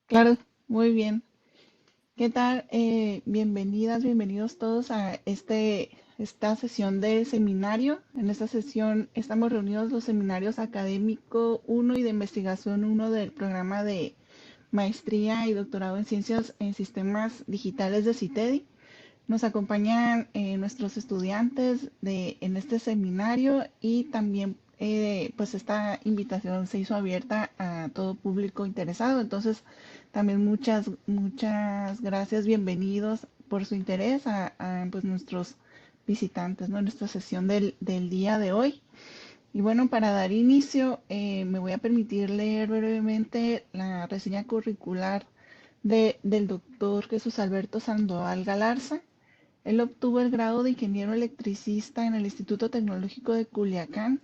Claro, muy bien. ¿Qué tal? Bienvenidas, bienvenidos todos a esta sesión de seminario. En esta sesión estamos reunidos los seminarios académico uno y de investigación uno del programa de maestría y doctorado en ciencias en sistemas digitales de CITEDI. Nos acompañan nuestros estudiantes en este seminario y también pues esta invitación se hizo abierta a todo público interesado. Entonces también muchas gracias, bienvenidos por su interés a, pues nuestros visitantes, ¿no? En esta sesión del día de hoy. Y bueno, para dar inicio, me voy a permitir leer brevemente la reseña curricular del doctor Jesús Alberto Sandoval Galarza. Él obtuvo el grado de ingeniero electricista en el Instituto Tecnológico de Culiacán,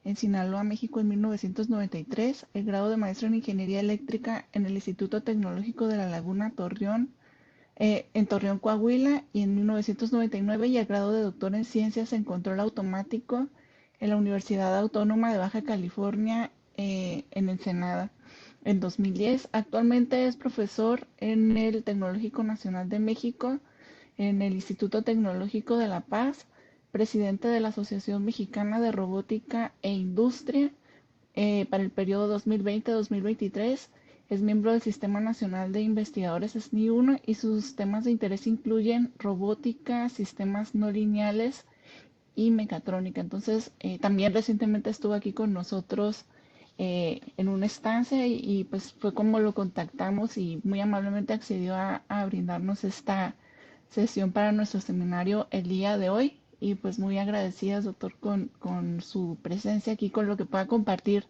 en Sinaloa, México, en 1993, el grado de maestro en ingeniería eléctrica en el Instituto Tecnológico de La Laguna, en Torreón, Coahuila, y en 1999, y el grado de doctor en ciencias en control automático en la Universidad Autónoma de Baja California, en Ensenada, en 2010. Actualmente es profesor en el Tecnológico Nacional de México, en el Instituto Tecnológico de La Paz, presidente de la Asociación Mexicana de Robótica e Industria para el periodo 2020-2023. Es miembro del Sistema Nacional de Investigadores SNI-1 y sus temas de interés incluyen robótica, sistemas no lineales y mecatrónica. Entonces, también recientemente estuvo aquí con nosotros en una estancia pues fue como lo contactamos y muy amablemente accedió a brindarnos esta sesión para nuestro seminario el día de hoy. Y pues muy agradecidas, doctor, con su presencia aquí, con lo que pueda compartir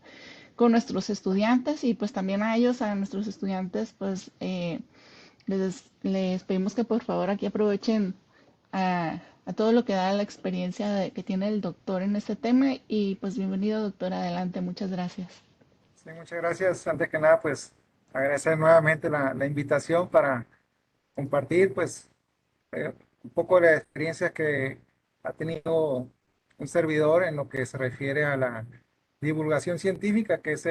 con nuestros estudiantes y pues también a ellos, a nuestros estudiantes, pues les pedimos que por favor aquí aprovechen a todo lo que da la experiencia que tiene el doctor en este tema y pues bienvenido, doctor, adelante, muchas gracias. Sí, muchas gracias. Antes que nada, pues agradecer nuevamente la invitación para compartir, pues, un poco de la experiencia que ha tenido un servidor en lo que se refiere a la divulgación científica, que es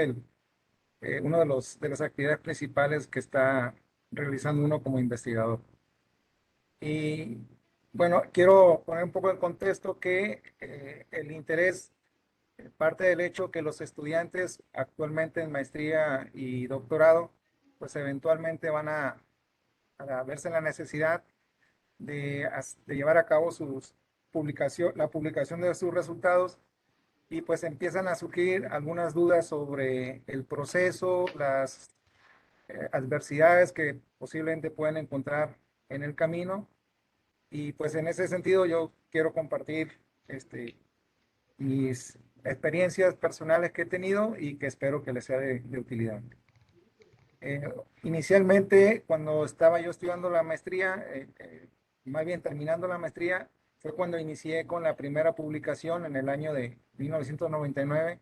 uno de las actividades principales que está realizando uno como investigador. Y bueno, quiero poner un poco en contexto que el interés parte del hecho que los estudiantes actualmente en maestría y doctorado, pues eventualmente van a verse en la necesidad de llevar a cabo la publicación de sus resultados y pues empiezan a surgir algunas dudas sobre el proceso, las adversidades que posiblemente pueden encontrar en el camino. Y pues en ese sentido yo quiero compartir mis experiencias personales que he tenido y que espero que les sea de utilidad. Eh, Inicialmente, cuando estaba yo estudiando la maestría, más bien terminando la maestría, fue cuando inicié con la primera publicación en el año de 1999,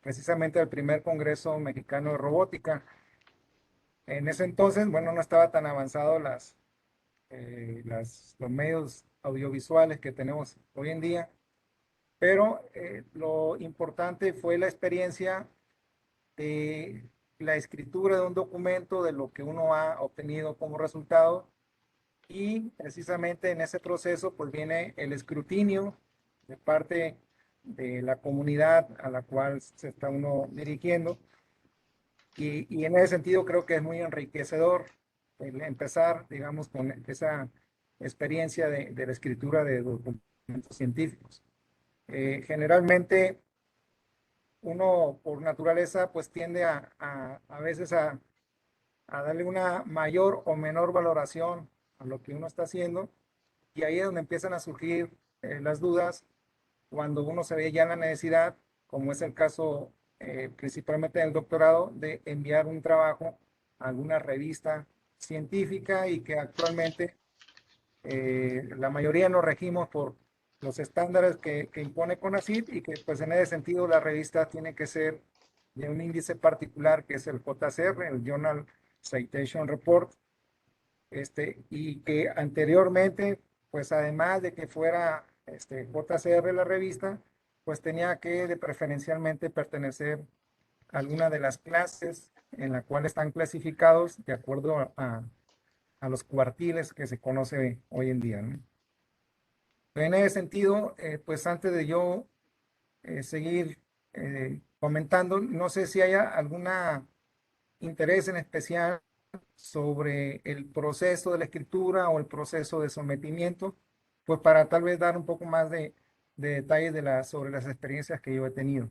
precisamente el primer Congreso Mexicano de Robótica. En ese entonces, bueno, no estaba tan avanzado los medios audiovisuales que tenemos hoy en día. Pero lo importante fue la experiencia de la escritura de un documento, de lo que uno ha obtenido como resultado. Y precisamente en ese proceso pues viene el escrutinio de parte de la comunidad a la cual se está uno dirigiendo. Y en ese sentido creo que es muy enriquecedor el empezar, digamos, con esa experiencia de la escritura de documentos científicos. Generalmente uno por naturaleza pues tiende a veces a darle una mayor o menor valoración a lo que uno está haciendo y ahí es donde empiezan a surgir las dudas cuando uno se ve ya en la necesidad, como es el caso principalmente del doctorado, de enviar un trabajo a alguna revista científica y que actualmente la mayoría nos regimos por los estándares que impone CONACYT y que pues en ese sentido la revista tiene que ser de un índice particular que es el JCR, el Journal Citation Report, y que anteriormente, pues además de que fuera JCR la revista, pues tenía que preferencialmente pertenecer alguna de las clases en la cual están clasificados de acuerdo a los cuartiles que se conoce hoy en día, ¿no? En ese sentido, pues antes de yo seguir comentando, no sé si haya algún interés en especial sobre el proceso de la escritura o el proceso de sometimiento, pues para tal vez dar un poco más de detalles sobre las experiencias que yo he tenido.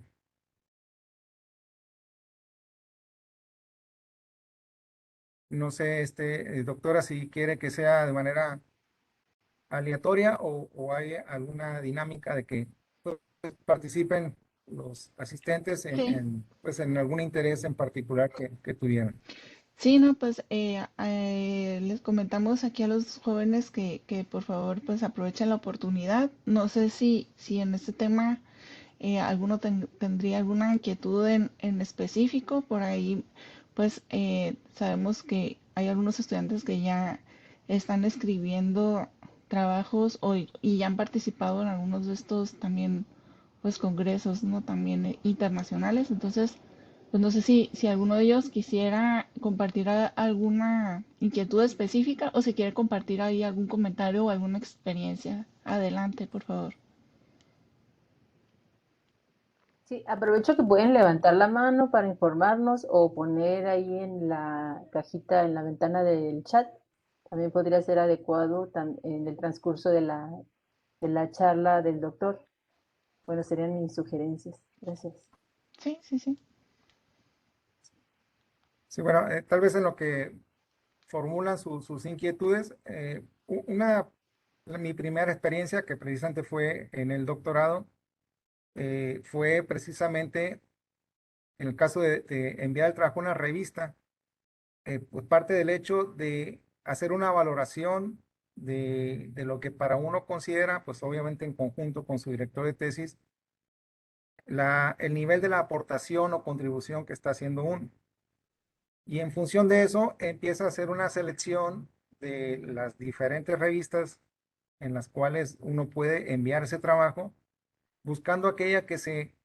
No sé, doctora, si quiere que sea de manera aleatoria o hay alguna dinámica de que pues, participen los asistentes Sí, pues, en algún interés en particular que tuvieran. sí, no, pues les comentamos aquí a los jóvenes que por favor pues aprovechen la oportunidad. No sé si en este tema alguno tendría alguna inquietud en específico. Por ahí pues sabemos que hay algunos estudiantes que ya están escribiendo trabajos y ya han participado en algunos de estos también pues congresos, ¿no? También internacionales. Entonces, pues no sé si alguno de ellos quisiera compartir alguna inquietud específica o si quiere compartir ahí algún comentario o alguna experiencia. Adelante, por favor. Sí, aprovecho que pueden levantar la mano para informarnos o poner ahí en la cajita, en la ventana del chat. También podría ser adecuado en el transcurso de la charla del doctor. Bueno, serían mis sugerencias. Gracias. Sí, sí, sí. Sí, bueno, tal vez en lo que formulan sus inquietudes, mi primera experiencia, que precisamente fue en el doctorado, fue precisamente en el caso de enviar el trabajo a una revista, pues parte del hecho de hacer una valoración de lo que para uno considera, pues obviamente en conjunto con su director de tesis, el nivel de la aportación o contribución que está haciendo uno. Y en función de eso empieza a hacer una selección de las diferentes revistas en las cuales uno puede enviar ese trabajo, buscando aquella que se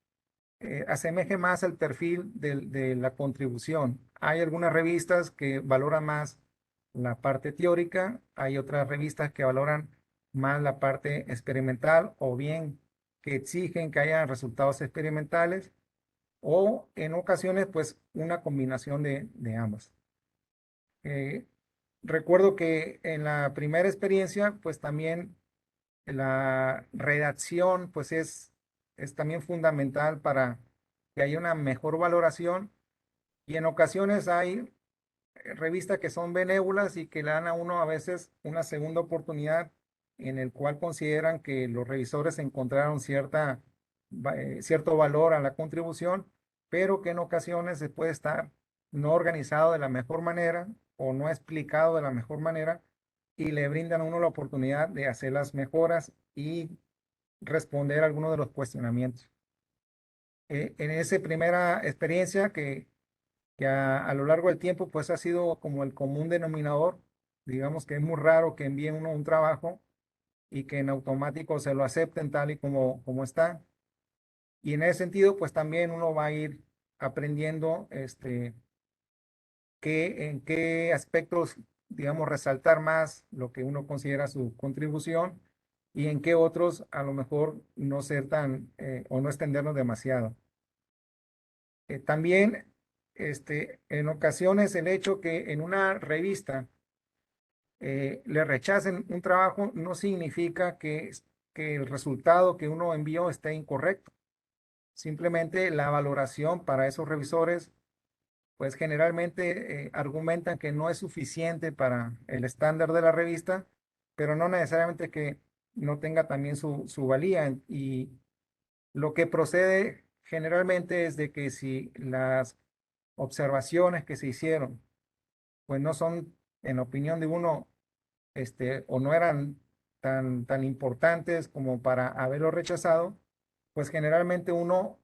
asemeje más al perfil de la contribución. Hay algunas revistas que valoran más la parte teórica, hay otras revistas que valoran más la parte experimental o bien que exigen que haya resultados experimentales o en ocasiones pues una combinación de ambas. Eh, Recuerdo que en la primera experiencia pues también la redacción pues es también fundamental para que haya una mejor valoración y en ocasiones hay revistas que son benévolas y que le dan a uno a veces una segunda oportunidad en el cual consideran que los revisores encontraron cierto valor a la contribución, pero que en ocasiones se puede estar no organizado de la mejor manera o no explicado de la mejor manera y le brindan a uno la oportunidad de hacer las mejoras y responder a algunos de los cuestionamientos. En esa primera experiencia que a lo largo del tiempo pues ha sido como el común denominador, digamos que es muy raro que envíen uno un trabajo y que en automático se lo acepten tal y como está. Y en ese sentido pues también uno va a ir aprendiendo en qué aspectos, digamos, resaltar más lo que uno considera su contribución y en qué otros a lo mejor no ser o no extendernos demasiado. También, en ocasiones el hecho que en una revista le rechacen un trabajo no significa que el resultado que uno envió esté incorrecto. Simplemente la valoración para esos revisores pues generalmente argumentan que no es suficiente para el estándar de la revista, pero no necesariamente que no tenga también su valía. Y lo que procede generalmente es de que si las observaciones que se hicieron, pues no son, en opinión de uno, o no eran tan importantes como para haberlo rechazado, pues generalmente uno,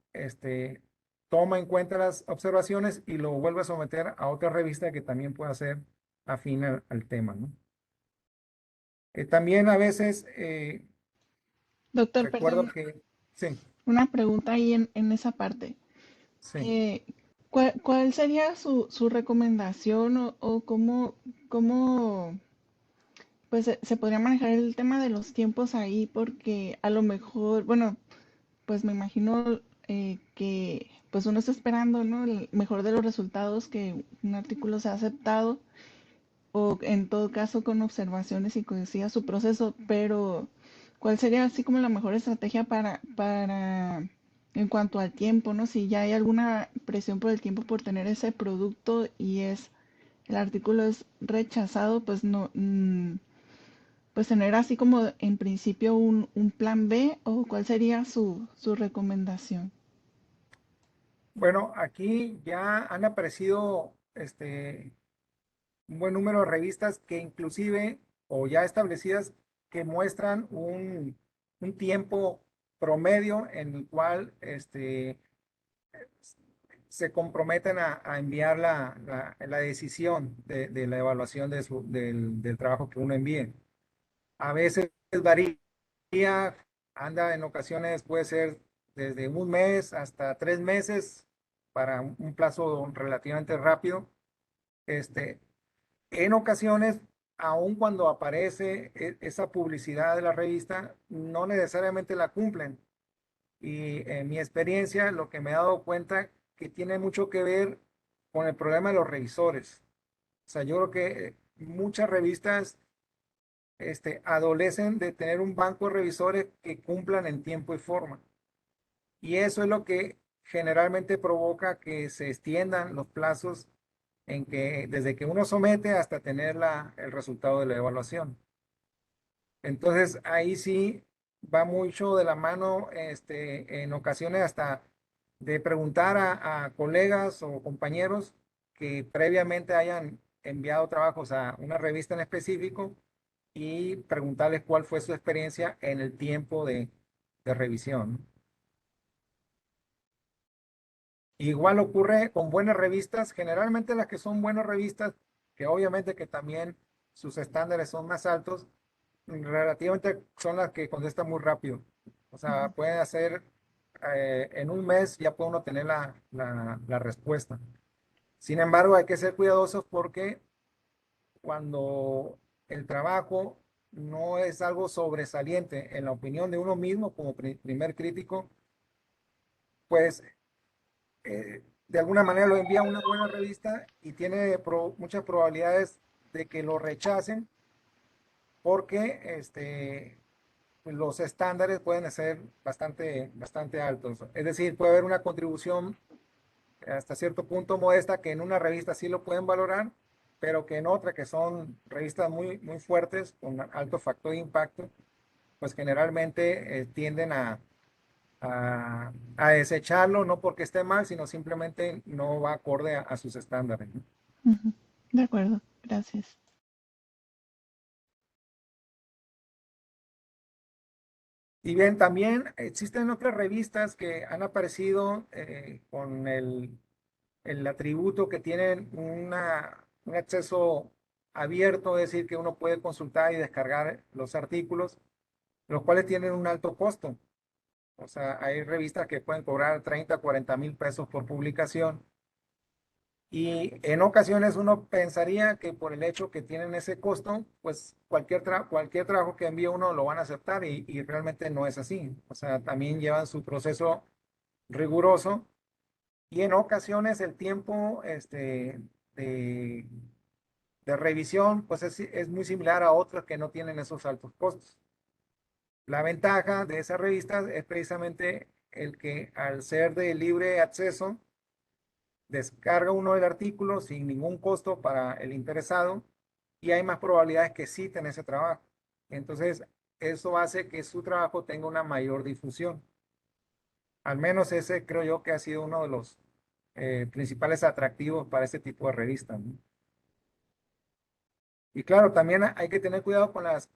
toma en cuenta las observaciones y lo vuelve a someter a otra revista que también pueda ser afín al tema, ¿no? También a veces Doctor, recuerdo perdón, que, sí, una pregunta ahí en esa parte. sí. Eh, ¿Cuál sería su recomendación o cómo pues se podría manejar el tema de los tiempos ahí? Porque a lo mejor, bueno, pues me imagino que pues uno está esperando, ¿no? El mejor de los resultados, que un artículo sea aceptado o en todo caso con observaciones y que siga su proceso, pero ¿cuál sería así como la mejor estrategia para en cuanto al tiempo, ¿no? Si ya hay alguna presión por el tiempo por tener ese producto y el artículo es rechazado, pues no, pues tener así como en principio un plan B, o cuál sería su recomendación. Bueno, aquí ya han aparecido un buen número de revistas que inclusive, o ya establecidas, que muestran un tiempo promedio en el cual se comprometen a enviar la decisión de la evaluación del trabajo que uno envíe. A veces varía, anda en ocasiones, puede ser desde un mes hasta 3 meses para un plazo relativamente rápido. Este, en ocasiones, aun cuando aparece esa publicidad de la revista, no necesariamente la cumplen. Y en mi experiencia, lo que me he dado cuenta que tiene mucho que ver con el problema de los revisores. O sea, yo creo que muchas revistas adolecen de tener un banco de revisores que cumplan en tiempo y forma. Y eso es lo que generalmente provoca que se extiendan los plazos en que desde que uno somete hasta tener el resultado de la evaluación. Entonces ahí sí va mucho de la mano, en ocasiones hasta de preguntar a colegas o compañeros que previamente hayan enviado trabajos a una revista en específico y preguntarles cuál fue su experiencia en el tiempo de revisión. Igual ocurre con buenas revistas, generalmente las que son buenas revistas, que obviamente que también sus estándares son más altos, relativamente son las que contestan muy rápido. O sea, Ujú. pueden hacer, en un mes ya puede uno tener la respuesta. Sin embargo, hay que ser cuidadosos porque cuando el trabajo no es algo sobresaliente en la opinión de uno mismo como primer crítico, pues de alguna manera lo envía a una buena revista y tiene muchas probabilidades de que lo rechacen porque pues, los estándares pueden ser bastante altos. Es decir, puede haber una contribución hasta cierto punto modesta que en una revista sí lo pueden valorar, pero que en otra, que son revistas muy fuertes, con alto factor de impacto, pues generalmente tienden a desecharlo, no porque esté mal, sino simplemente no va acorde a sus estándares, ¿no? Ujú. De acuerdo, gracias. Y bien, también existen otras revistas que han aparecido con el atributo que tienen un acceso abierto, es decir, que uno puede consultar y descargar los artículos, los cuales tienen un alto costo. O sea, hay revistas que pueden cobrar 30, 40 mil pesos por publicación. Y en ocasiones uno pensaría que por el hecho que tienen ese costo, pues cualquier trabajo que envíe uno lo van a aceptar y realmente no es así. O sea, también llevan su proceso riguroso y en ocasiones el tiempo de, de revisión pues es muy similar a otras que no tienen esos altos costos. La ventaja de esas revistas es precisamente el que al ser de libre acceso, descarga uno el artículo sin ningún costo para el interesado y hay más probabilidades que citen ese trabajo. Entonces, eso hace que su trabajo tenga una mayor difusión. Al menos ese creo yo que ha sido uno de los principales atractivos para este tipo de revistas, ¿no? Y claro, también hay que tener cuidado con las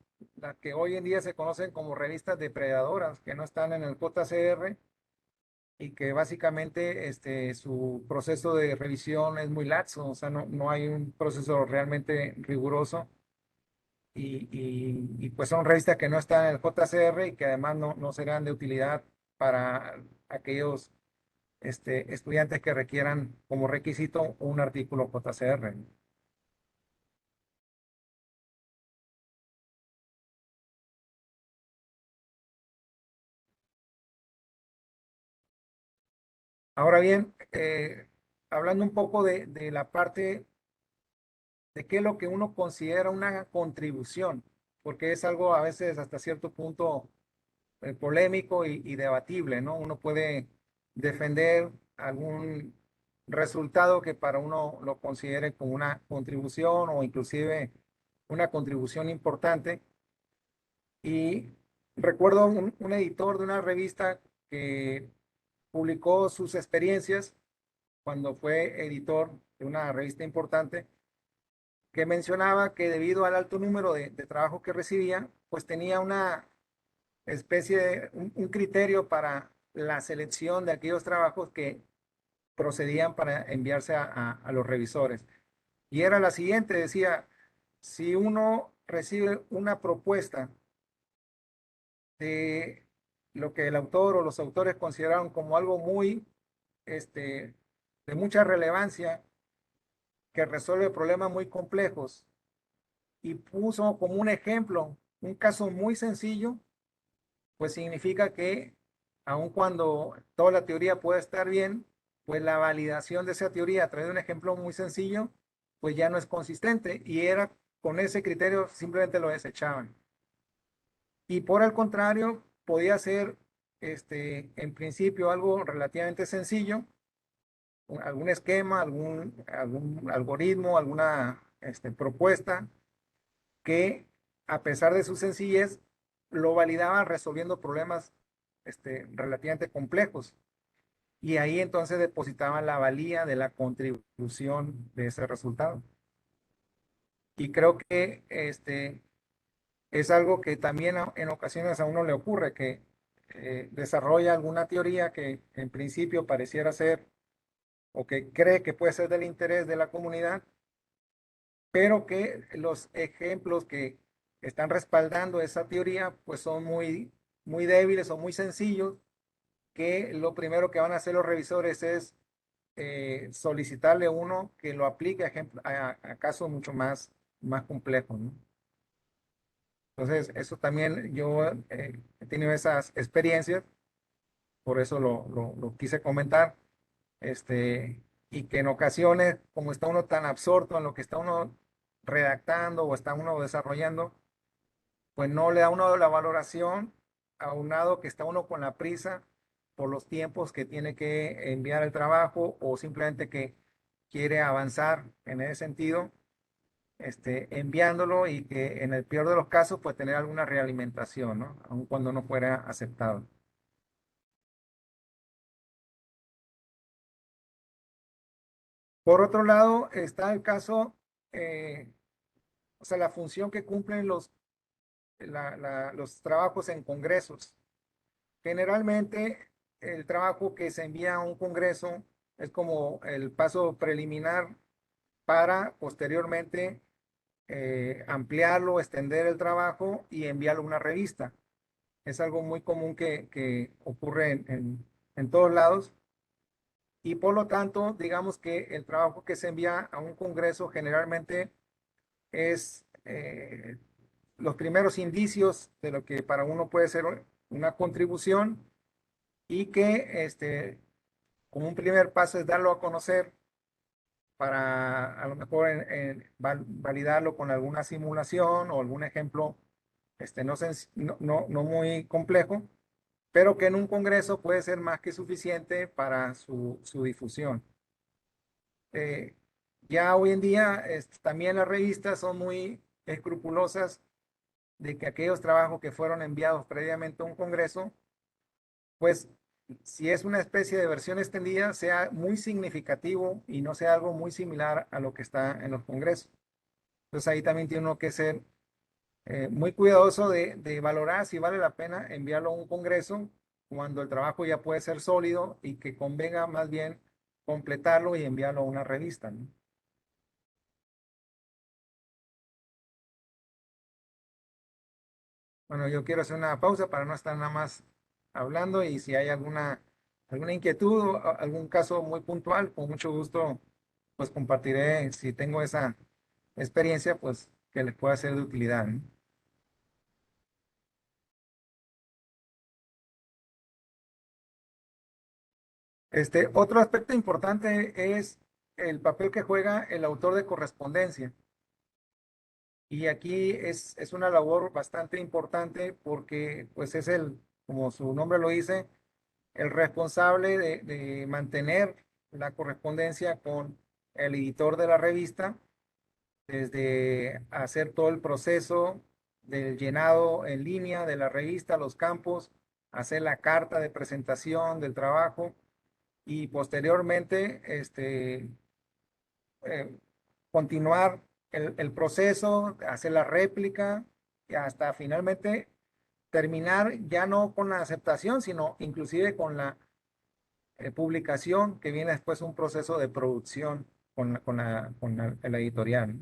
que hoy en día se conocen como revistas depredadoras, que no están en el JCR y que básicamente su proceso de revisión es muy laxo, o sea, no hay un proceso realmente riguroso y pues son revistas que no están en el JCR y que además no serán de utilidad para aquellos estudiantes que requieran como requisito un artículo JCR. Ahora bien, hablando un poco de la parte de qué es lo que uno considera una contribución, porque es algo a veces hasta cierto punto polémico y debatible, ¿no? Uno puede defender algún resultado que para uno lo considere como una contribución o inclusive una contribución importante. Y recuerdo un editor de una revista que publicó sus experiencias cuando fue editor de una revista importante, que mencionaba que debido al alto número de trabajo que recibía, pues tenía una especie de un criterio para la selección de aquellos trabajos que procedían para enviarse a los revisores. Y era la siguiente, decía, si uno recibe una propuesta de lo que el autor o los autores consideraron como algo muy, de mucha relevancia, que resuelve problemas muy complejos, y puso como un ejemplo un caso muy sencillo, pues significa que aun cuando toda la teoría puede estar bien, pues la validación de esa teoría a través de un ejemplo muy sencillo, pues ya no es consistente, y era con ese criterio simplemente lo desechaban. Y por el contrario, podía ser en principio algo relativamente sencillo, algún esquema, algún algoritmo, alguna propuesta que, a pesar de su sencillez, lo validaban resolviendo problemas relativamente complejos. Y ahí entonces depositaban la valía de la contribución de ese resultado. Y creo que es algo que también en ocasiones a uno le ocurre, que desarrolla alguna teoría que en principio pareciera ser o que cree que puede ser del interés de la comunidad, pero que los ejemplos que están respaldando esa teoría pues son muy débiles o muy sencillos, que lo primero que van a hacer los revisores es solicitarle uno que lo aplique a casos mucho más complejos, ¿no? Entonces, eso también yo he tenido esas experiencias, por eso lo quise comentar, y que en ocasiones, como está uno tan absorto en lo que está uno redactando o está uno desarrollando, pues no le da uno la valoración, aunado que está uno con la prisa por los tiempos que tiene que enviar el trabajo, o simplemente que quiere avanzar en ese sentido, enviándolo, y que en el peor de los casos pues tener alguna realimentación, ¿no? Aun cuando no fuera aceptado. Por otro lado, está el caso, eh, o sea, la función que cumplen los trabajos en congresos. Generalmente, el trabajo que se envía a un congreso es como el paso preliminar para posteriormente ampliarlo, extender el trabajo y enviarlo a una revista. Es algo muy común que ocurre en todos lados, y por lo tanto, digamos que el trabajo que se envía a un congreso generalmente es los primeros indicios de lo que para uno puede ser una contribución, y que como un primer paso es darlo a conocer para a lo mejor validarlo con alguna simulación o algún ejemplo no muy complejo, pero que en un congreso puede ser más que suficiente para su difusión. Eh, ya hoy en día también las revistas son muy escrupulosas de que aquellos trabajos que fueron enviados previamente a un congreso, pues si es una especie de versión extendida, sea muy significativo y no sea algo muy similar a lo que está en los congresos. Entonces ahí también tiene uno que ser muy cuidadoso de valorar si vale la pena enviarlo a un congreso cuando el trabajo ya puede ser sólido, y que convenga más bien completarlo y enviarlo a una revista, ¿no? Bueno, yo quiero hacer una pausa para no estar nada más hablando, y si hay alguna alguna inquietud o algún caso muy puntual, con mucho gusto, pues compartiré si tengo esa experiencia, pues que les pueda ser de utilidad, ¿no? Otro aspecto importante es el papel que juega el autor de correspondencia. Y aquí es una labor bastante importante porque pues es como su nombre lo dice, el responsable de mantener la correspondencia con el editor de la revista, desde hacer todo el proceso del llenado en línea de la revista, los campos, hacer la carta de presentación del trabajo y posteriormente eh, continuar el proceso, hacer la réplica y hasta finalmente terminar ya no con la aceptación, sino inclusive con la publicación, que viene después un proceso de producción con la editorial.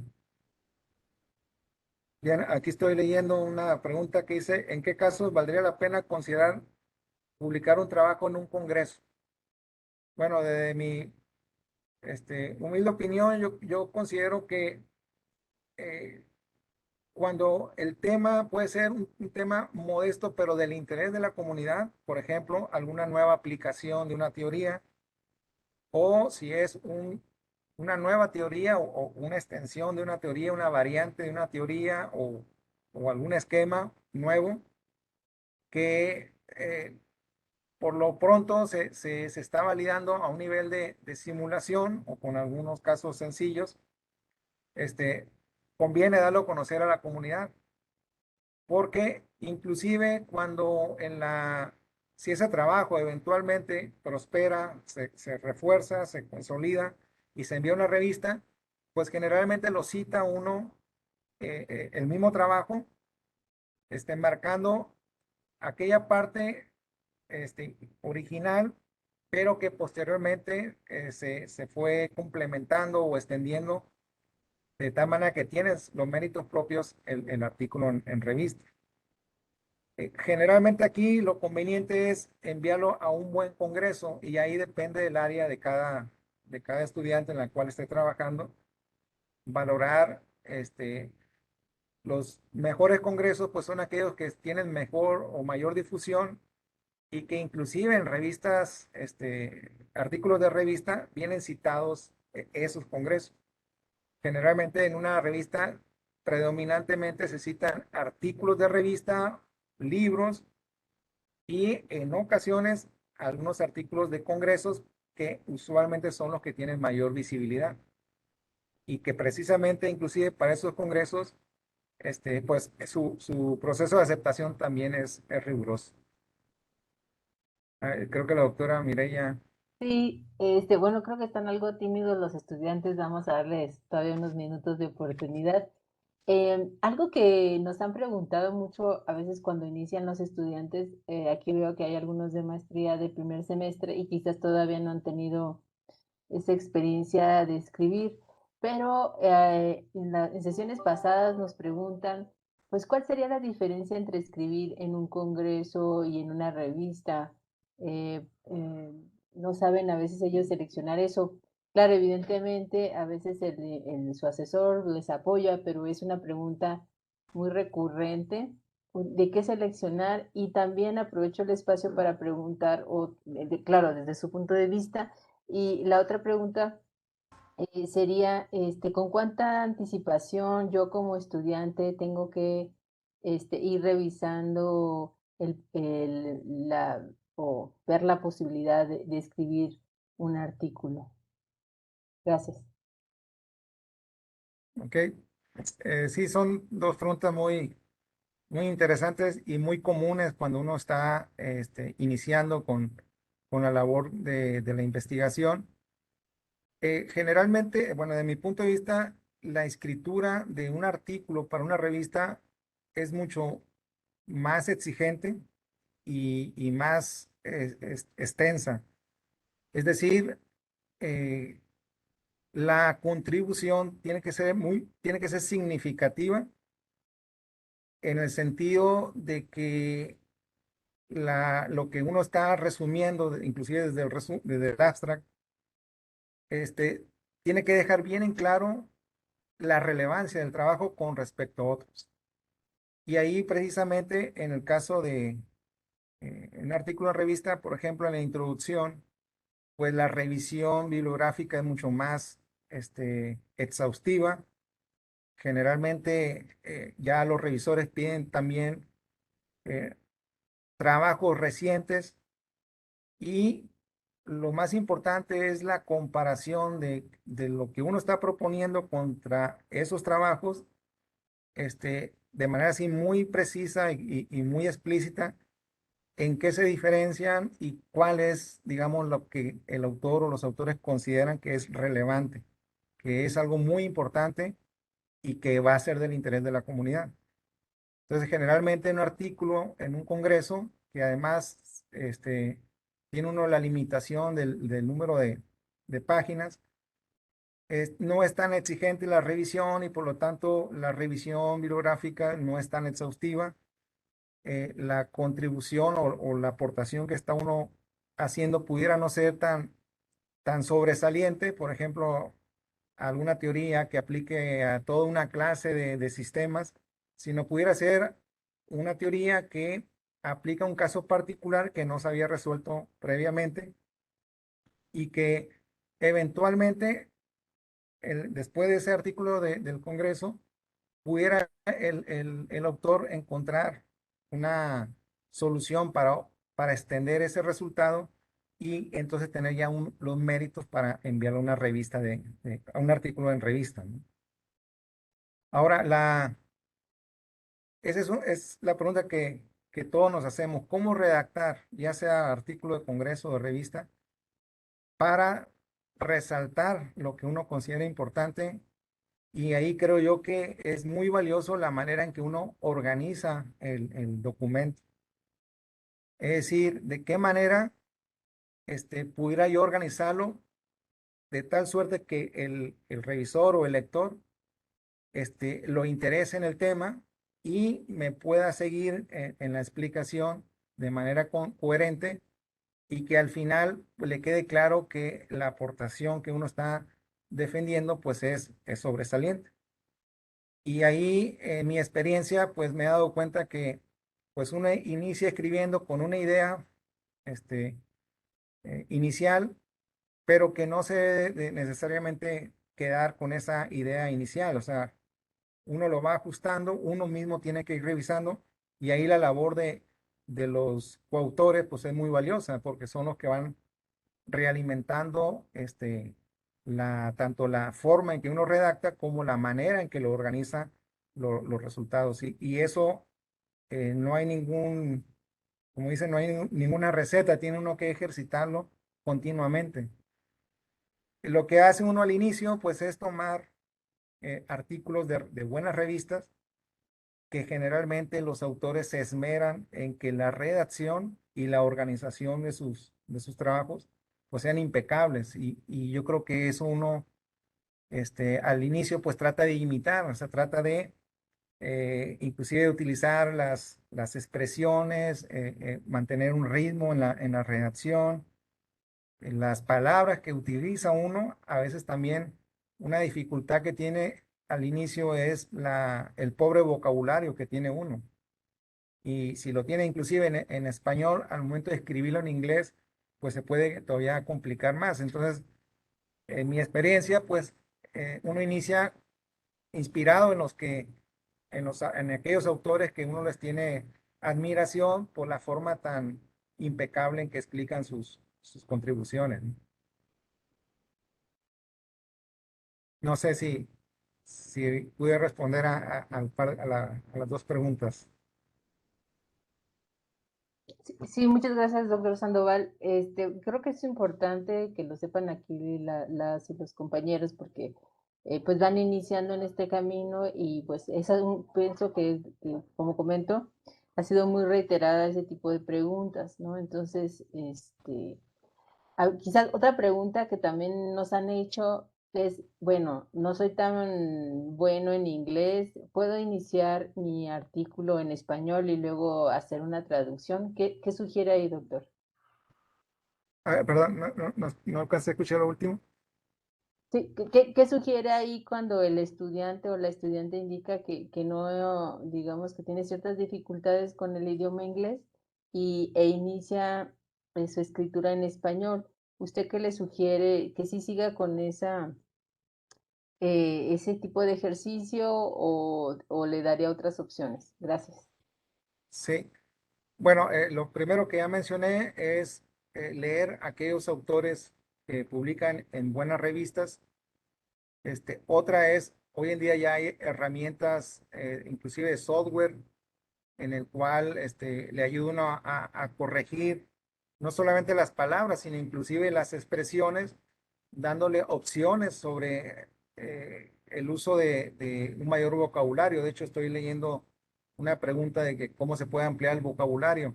Bien, aquí estoy leyendo una pregunta que dice, ¿en qué casos valdría la pena considerar publicar un trabajo en un congreso? Bueno, desde mi humilde opinión, yo considero que eh, cuando el tema puede ser un tema modesto, pero del interés de la comunidad, por ejemplo, alguna nueva aplicación de una teoría, o si es una nueva teoría o una extensión de una teoría, una variante de una teoría o algún esquema nuevo que por lo pronto se está validando a un nivel de simulación o con algunos casos sencillos, este, conviene darlo a conocer a la comunidad, porque inclusive cuando si ese trabajo eventualmente prospera, se refuerza, se consolida y se envía a una revista, pues generalmente lo cita uno, el mismo trabajo, marcando aquella parte original, pero que posteriormente se fue complementando o extendiendo de tal manera que tienes los méritos propios el artículo en revista. Generalmente aquí lo conveniente es enviarlo a un buen congreso y ahí depende del área de cada estudiante en la cual esté trabajando, valorar los mejores congresos, pues son aquellos que tienen mejor o mayor difusión y que inclusive en revistas, artículos de revista, vienen citados esos congresos. Generalmente en una revista predominantemente se citan artículos de revista, libros y en ocasiones algunos artículos de congresos que usualmente son los que tienen mayor visibilidad y que precisamente inclusive para esos congresos, pues su proceso de aceptación también es riguroso. Creo que la doctora Mireya. Sí, bueno, creo que están algo tímidos los estudiantes, vamos a darles todavía unos minutos de oportunidad. Algo que nos han preguntado mucho a veces cuando inician los estudiantes, aquí veo que hay algunos de maestría de primer semestre y quizás todavía no han tenido esa experiencia de escribir, pero en sesiones pasadas nos preguntan, pues, ¿cuál sería la diferencia entre escribir en un congreso y en una revista? No saben a veces ellos seleccionar eso. Claro, evidentemente, a veces su asesor les apoya, pero es una pregunta muy recurrente de qué seleccionar y también aprovecho el espacio para preguntar, claro, desde su punto de vista, y la otra pregunta sería, ¿con cuánta anticipación yo como estudiante tengo que ir revisando o ver la posibilidad de escribir un artículo? Gracias. Ok. Sí, son dos preguntas muy interesantes y muy comunes cuando uno está iniciando con la labor de la investigación. Generalmente, bueno, de mi punto de vista, la escritura de un artículo para una revista es mucho más exigente y más extensa. Es decir, eh, la contribución tiene que ser significativa en el sentido de que lo que uno está resumiendo, inclusive desde el abstract, tiene que dejar bien en claro la relevancia del trabajo con respecto a otros. Y ahí precisamente en el caso de un artículo de revista, por ejemplo, en la introducción, pues la revisión bibliográfica es mucho más exhaustiva. Generalmente ya los revisores piden también eh, trabajos recientes y lo más importante es la comparación de lo que uno está proponiendo contra esos trabajos, de manera así muy precisa y muy explícita en qué se diferencian y cuál es, digamos, lo que el autor o los autores consideran que es relevante, que es algo muy importante y que va a ser del interés de la comunidad. Entonces, generalmente en un artículo, en un congreso, que además tiene uno la limitación del número de páginas, no es tan exigente la revisión y por lo tanto la revisión bibliográfica no es tan exhaustiva. La contribución o la aportación que está uno haciendo pudiera no ser tan sobresaliente, por ejemplo, alguna teoría que aplique a toda una clase de sistemas, sino pudiera ser una teoría que aplica un caso particular que no se había resuelto previamente y que eventualmente, después de ese artículo del Congreso, pudiera el autor encontrar una solución para extender ese resultado y entonces tener ya los méritos para enviarlo a una revista, a un artículo en revista, ¿no? Ahora, esa es la pregunta que todos nos hacemos. ¿Cómo redactar, ya sea artículo de congreso o de revista, para resaltar lo que uno considera importante? Y ahí creo yo que es muy valioso la manera en que uno organiza el documento. Es decir, de qué manera pudiera yo organizarlo de tal suerte que el revisor o el lector lo interese en el tema y me pueda seguir en la explicación de manera coherente y que al final le quede claro que la aportación que uno está defendiendo pues es sobresaliente. Y ahí, en mi experiencia, pues me he dado cuenta que pues uno inicia escribiendo con una idea este, inicial, pero que no se debe necesariamente quedar con esa idea inicial. O sea, uno lo va ajustando, uno mismo tiene que ir revisando y ahí la labor de los coautores pues es muy valiosa porque son los que van realimentando tanto la forma en que uno redacta como la manera en que lo organiza los resultados. Y eso no hay como dicen, no hay ninguna receta, tiene uno que ejercitarlo continuamente. Lo que hace uno al inicio, pues es tomar artículos de buenas revistas que generalmente los autores se esmeran en que la redacción y la organización de sus trabajos pues sean impecables y yo creo que eso uno al inicio pues trata de imitar, o sea, trata de inclusive de utilizar las expresiones, mantener un ritmo en la redacción, en las palabras que utiliza uno, a veces también una dificultad que tiene al inicio es el pobre vocabulario que tiene uno. Y si lo tiene inclusive en español, al momento de escribirlo en inglés, pues se puede todavía complicar más. Entonces, en mi experiencia, pues uno inicia inspirado en aquellos autores que uno les tiene admiración por la forma tan impecable en que explican sus contribuciones, ¿no? No sé si pude responder a las dos preguntas. Sí, sí, muchas gracias, doctor Sandoval. Creo que es importante que lo sepan aquí las y los compañeros porque pues van iniciando en este camino y pues pienso que, como comento, ha sido muy reiterada ese tipo de preguntas, ¿no? Entonces, quizás otra pregunta que también nos han hecho Es, bueno, no soy tan bueno en inglés. ¿Puedo iniciar mi artículo en español y luego hacer una traducción? ¿Qué sugiere ahí, doctor? Perdón, no alcancé a escuchar lo último. Sí, ¿qué sugiere ahí cuando el estudiante o la estudiante indica que no, digamos, que tiene ciertas dificultades con el idioma inglés e inicia su escritura en español? ¿Usted qué le sugiere? ¿Que sí siga con ese tipo de ejercicio o le daría otras opciones? Gracias. Sí. Bueno, lo primero que ya mencioné es leer aquellos autores que publican en buenas revistas. Otra es, hoy en día ya hay herramientas, inclusive de software, en el cual le ayuda uno a corregir no solamente las palabras, sino inclusive las expresiones, dándole opciones sobre el uso de un mayor vocabulario. De hecho, estoy leyendo una pregunta de que cómo se puede ampliar el vocabulario.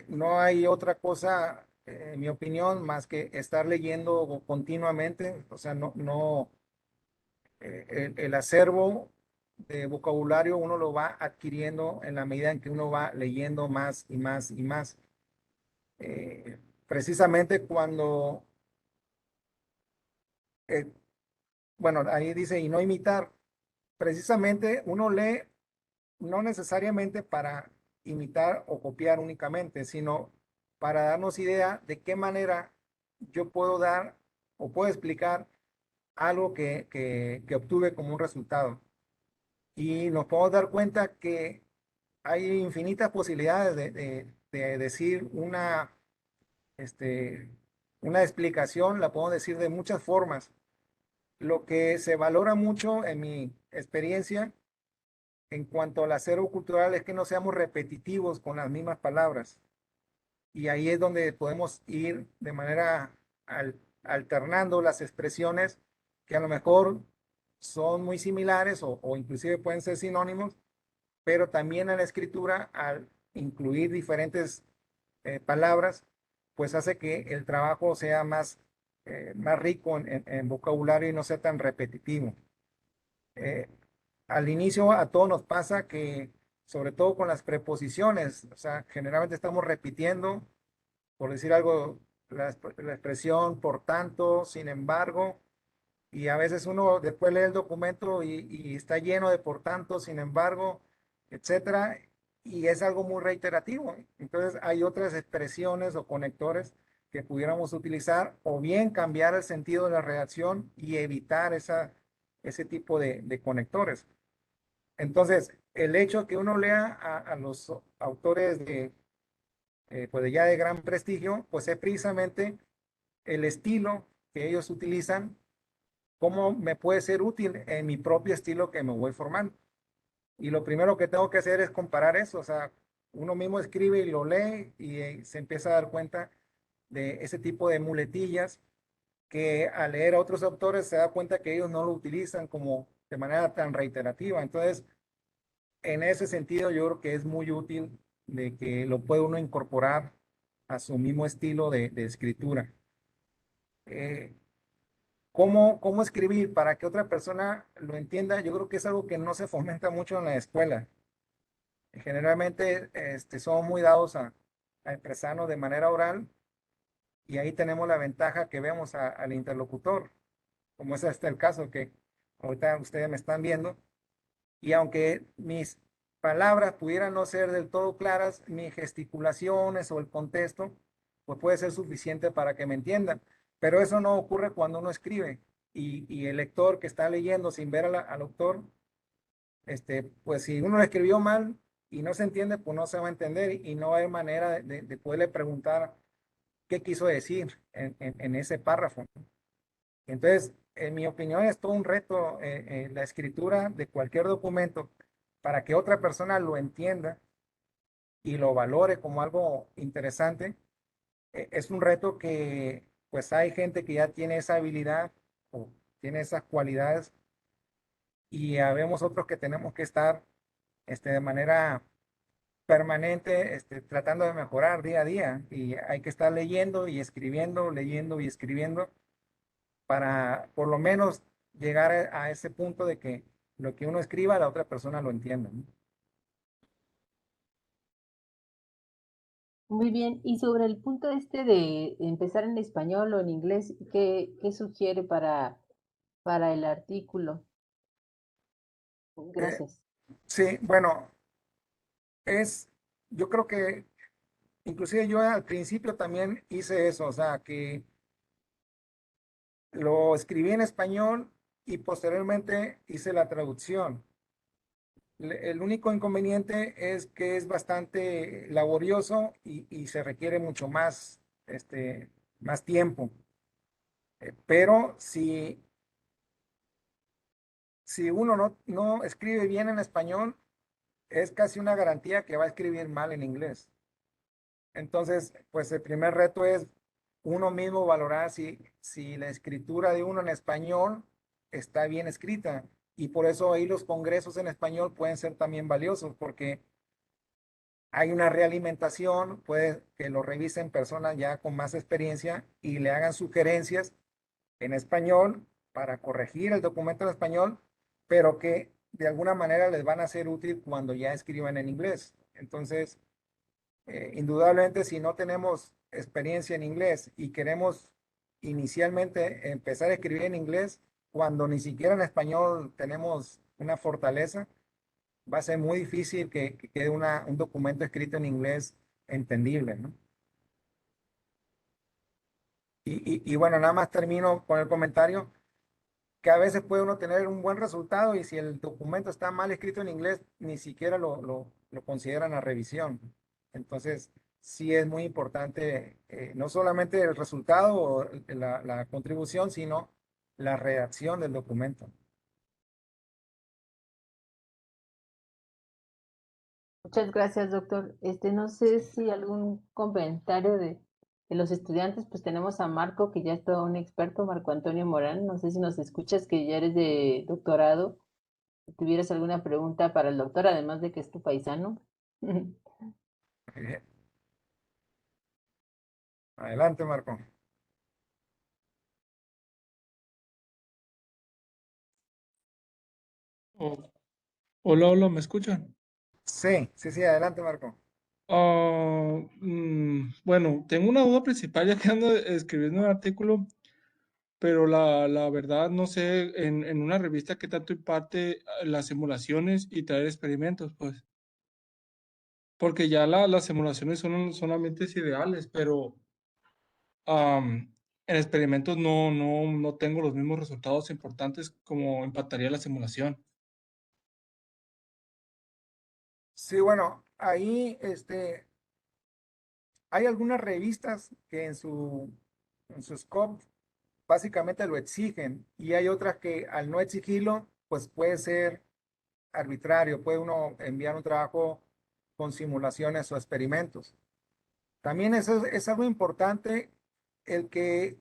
No hay otra cosa, en mi opinión, más que estar leyendo continuamente. O sea, el acervo de vocabulario uno lo va adquiriendo en la medida en que uno va leyendo más y más y más. Precisamente cuando, eh, bueno, ahí dice, y no imitar, precisamente uno lee no necesariamente para imitar o copiar únicamente, sino para darnos idea de qué manera yo puedo dar o puedo explicar algo que obtuve como un resultado. Y nos podemos dar cuenta que hay infinitas posibilidades de decir este, una explicación, la podemos decir de muchas formas. Lo que se valora mucho en mi experiencia en cuanto al acervo cultural es que no seamos repetitivos con las mismas palabras. Y ahí es donde podemos ir de manera alternando las expresiones que a lo mejor son muy similares o inclusive pueden ser sinónimos, pero también en la escritura, al incluir diferentes palabras, pues hace que el trabajo sea más rico en vocabulario y no sea tan repetitivo. Eh, Al inicio a todos nos pasa que, sobre todo con las preposiciones, o sea, generalmente estamos repitiendo, por decir algo, la expresión por tanto, sin embargo, y a veces uno después lee el documento y está lleno de por tanto, sin embargo, etcétera, y es algo muy reiterativo. Entonces hay otras expresiones o conectores que pudiéramos utilizar o bien cambiar el sentido de la redacción y evitar ese tipo de conectores. Entonces, el hecho que uno lea a los autores pues de ya de gran prestigio, pues es precisamente el estilo que ellos utilizan, cómo me puede ser útil en mi propio estilo que me voy formando. Y lo primero que tengo que hacer es comparar eso, o sea, uno mismo escribe y lo lee y se empieza a dar cuenta de ese tipo de muletillas que al leer a otros autores se da cuenta que ellos no lo utilizan como de manera tan reiterativa. Entonces, en ese sentido, yo creo que es muy útil de que lo puede uno incorporar a su mismo estilo de escritura. Eh, ¿Cómo escribir para que otra persona lo entienda? Yo creo que es algo que no se fomenta mucho en la escuela. Generalmente somos muy dados a expresarnos de manera oral y ahí tenemos la ventaja que vemos al interlocutor, como es este el caso que ahorita ustedes me están viendo. Y aunque mis palabras pudieran no ser del todo claras, mis gesticulaciones o el contexto, pues puede ser suficiente para que me entiendan. Pero eso no ocurre cuando uno escribe. Y el lector que está leyendo sin ver al autor, pues si uno lo escribió mal y no se entiende, pues no se va a entender y no hay manera de poderle preguntar qué quiso decir en ese párrafo. Entonces, en mi opinión, es todo un reto la escritura de cualquier documento para que otra persona lo entienda y lo valore como algo interesante. Es un reto que pues hay gente que ya tiene esa habilidad o tiene esas cualidades y habemos otros que tenemos que estar de manera permanente tratando de mejorar día a día y hay que estar leyendo y escribiendo, leyendo y escribiendo para por lo menos llegar a ese punto de que lo que uno escriba, la otra persona lo entienda, ¿no? Muy bien. Y sobre el punto este de empezar en español o en inglés, ¿qué sugiere para el artículo? Eh, Gracias. sí, bueno, yo creo que inclusive yo al principio también hice eso, o sea, que lo escribí en español y posteriormente hice la traducción. El único inconveniente es que es bastante laborioso y se requiere mucho más, más tiempo. Pero si uno no escribe bien en español, es casi una garantía que va a escribir mal en inglés. Entonces, pues el primer reto es uno mismo valorar si la escritura de uno en español está bien escrita. Y por eso ahí los congresos en español pueden ser también valiosos, porque hay una realimentación, puede que lo revisen personas ya con más experiencia y le hagan sugerencias en español para corregir el documento en español, pero que de alguna manera les van a ser útil cuando ya escriban en inglés. Entonces, indudablemente, si no tenemos experiencia en inglés y queremos inicialmente empezar a escribir en inglés, cuando ni siquiera en español tenemos una fortaleza, va a ser muy difícil que quede un documento escrito en inglés entendible, ¿no? Y bueno, nada más termino con el comentario que a veces puede uno tener un buen resultado y si el documento está mal escrito en inglés, ni siquiera lo consideran a revisión. Entonces, sí es muy importante no solamente el resultado o la contribución, sino la redacción del documento. Muchas gracias, doctor. No sé si algún comentario de los estudiantes, pues tenemos a Marco, que ya es todo un experto, Marco Antonio Morán. No sé si nos escuchas, que ya eres de doctorado. Si tuvieras alguna pregunta para el doctor, además de que es tu paisano. Bien. Adelante, Marco. Oh, hola, hola, ¿me escuchan? Sí, sí, sí, adelante, Marco. Bueno, tengo una duda principal ya que ando escribiendo un artículo, pero la verdad no sé en una revista qué tanto imparte las simulaciones y traer experimentos, pues, porque ya las simulaciones son solamente ideales, pero en experimentos no tengo los mismos resultados importantes como impactaría la simulación. Sí, bueno, ahí hay algunas revistas que en su scope básicamente lo exigen y hay otras que al no exigirlo, pues puede ser arbitrario, puede uno enviar un trabajo con simulaciones o experimentos. También eso es algo importante, el que,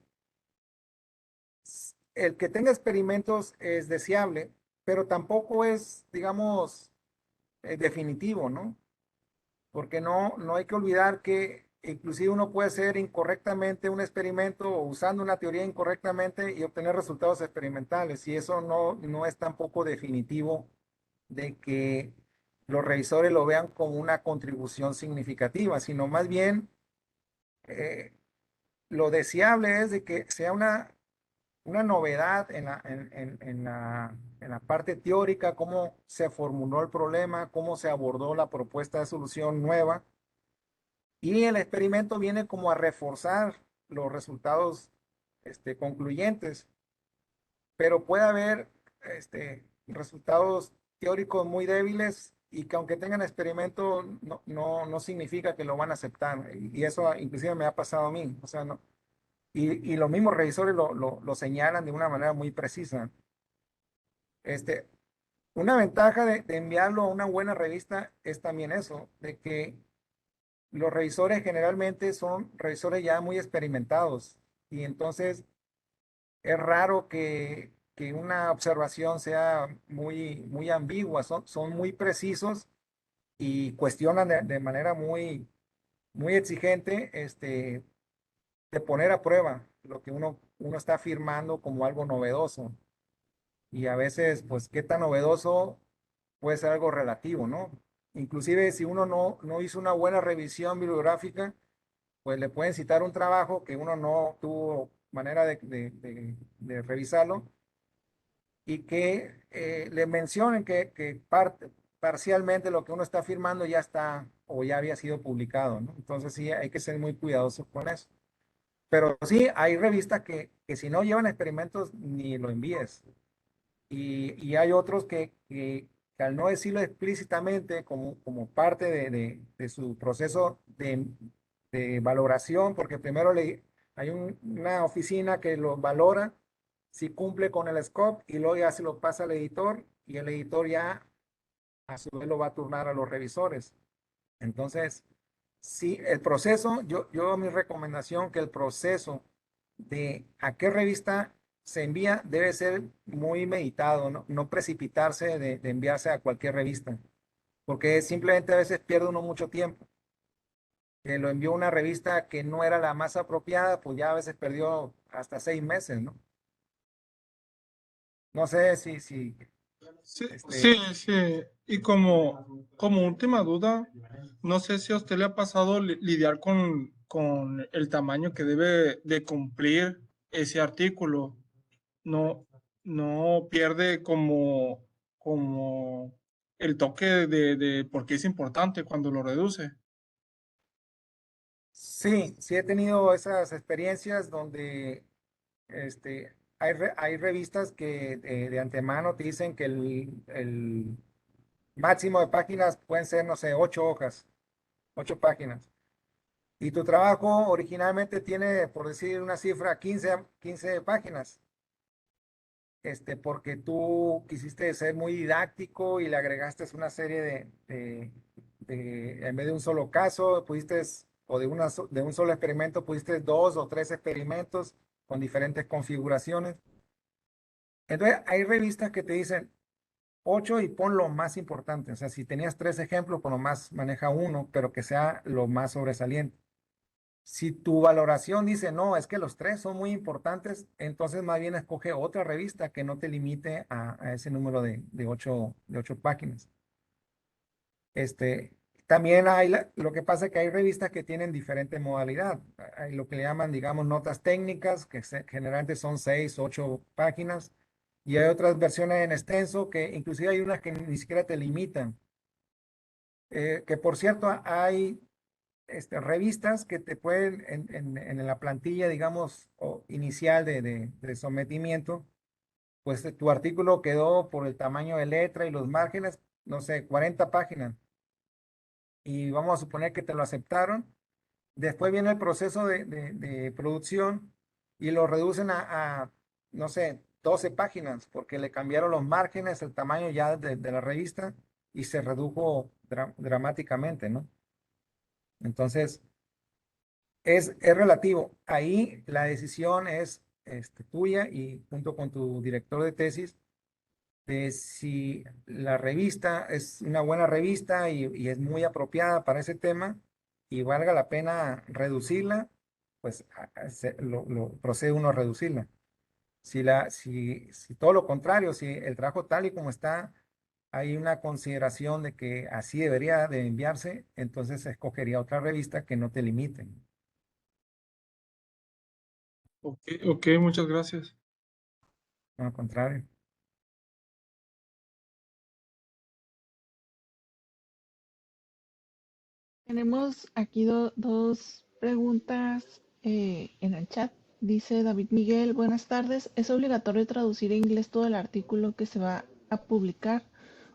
el que tenga experimentos es deseable, pero tampoco es, digamos, definitivo, ¿no? Porque no hay que olvidar que inclusive uno puede hacer incorrectamente un experimento o usando una teoría incorrectamente y obtener resultados experimentales. Y eso no es tampoco definitivo de que los revisores lo vean como una contribución significativa, sino más bien eh, lo deseable es de que sea una novedad en la parte teórica, cómo se formuló el problema, cómo se abordó la propuesta de solución nueva. Y el experimento viene como a reforzar los resultados concluyentes, pero puede haber resultados teóricos muy débiles y que aunque tengan experimento no significa que lo van a aceptar. Y eso inclusive me ha pasado a mí. O sea, no, y los mismos revisores lo señalan de una manera muy precisa. Este, una ventaja de enviarlo a una buena revista es también eso, de que los revisores generalmente son revisores ya muy experimentados y entonces es raro que una observación sea muy ambigua, son muy precisos y cuestionan de manera muy exigente de poner a prueba lo que uno uno está firmando como algo novedoso. Y a veces, pues, qué tan novedoso puede ser algo relativo, ¿no? Inclusive si uno no hizo una buena revisión bibliográfica, pues le pueden citar un trabajo que uno no tuvo manera de revisarlo y que le mencionen que parcialmente lo que uno está firmando ya está o ya había sido publicado, ¿no? Entonces sí, hay que ser muy cuidadosos con eso. Pero sí, hay revistas que si no llevan experimentos, ni lo envíes. Y hay otros que al no decirlo explícitamente como parte de su proceso de valoración, porque primero hay una oficina que lo valora si cumple con el scope y luego ya se lo pasa al editor y el editor ya a su vez lo va a turnar a los revisores. Entonces, sí, el proceso, yo mi recomendación que el proceso de a qué revista se envía debe ser muy meditado, no precipitarse de enviarse a cualquier revista, porque simplemente a veces pierde uno mucho tiempo. Que lo envió a una revista que no era la más apropiada, pues ya a veces perdió hasta 6 meses, ¿no? No sé si Sí, este, sí, sí. Y como última duda, no sé si a usted le ha pasado lidiar con el tamaño que debe de cumplir ese artículo. No, no pierde como el toque de por qué es importante cuando lo reduce. sí, sí he tenido esas experiencias donde hay revistas que de antemano te dicen que el máximo de páginas pueden ser, no sé, 8 hojas, 8 páginas. Y tu trabajo originalmente tiene, por decir una cifra, 15 páginas. Porque tú quisiste ser muy didáctico y le agregaste una serie en vez de un solo caso, pudiste, o de un solo experimento, pudiste 2 o 3 experimentos con diferentes configuraciones. Entonces, hay revistas que te dicen 8 y pon lo más importante. O sea, si tenías 3 ejemplos, por lo más maneja uno, pero que sea lo más sobresaliente. Si tu valoración dice, no, es que los 3 son muy importantes, entonces más bien escoge otra revista que no te limite a ese número de ocho páginas. Este, también lo que pasa es que hay revistas que tienen diferente modalidad. Hay lo que le llaman, digamos, notas técnicas, que generalmente son 6, 8 páginas. Y hay otras versiones en extenso que inclusive hay unas que ni siquiera te limitan. Que por cierto, hay revistas que te pueden, en la plantilla, digamos, inicial de sometimiento, pues tu artículo quedó por el tamaño de letra y los márgenes, no sé, 40 páginas. Y vamos a suponer que te lo aceptaron. Después viene el proceso de producción y lo reducen no sé, 12 páginas, porque le cambiaron los márgenes, el tamaño ya de la revista y se redujo dramáticamente, ¿no? Entonces, es relativo. Ahí la decisión es tuya y junto con tu director de tesis de si la revista es una buena revista y es muy apropiada para ese tema y valga la pena reducirla, pues procede uno a reducirla. Si todo lo contrario, si el trabajo tal y como está, hay una consideración de que así debería de enviarse, entonces escogería otra revista que no te limite. Ok, ok, muchas gracias. No, al contrario. Tenemos aquí dos preguntas en el chat. Dice David Miguel, buenas tardes. ¿Es obligatorio traducir en inglés todo el artículo que se va a publicar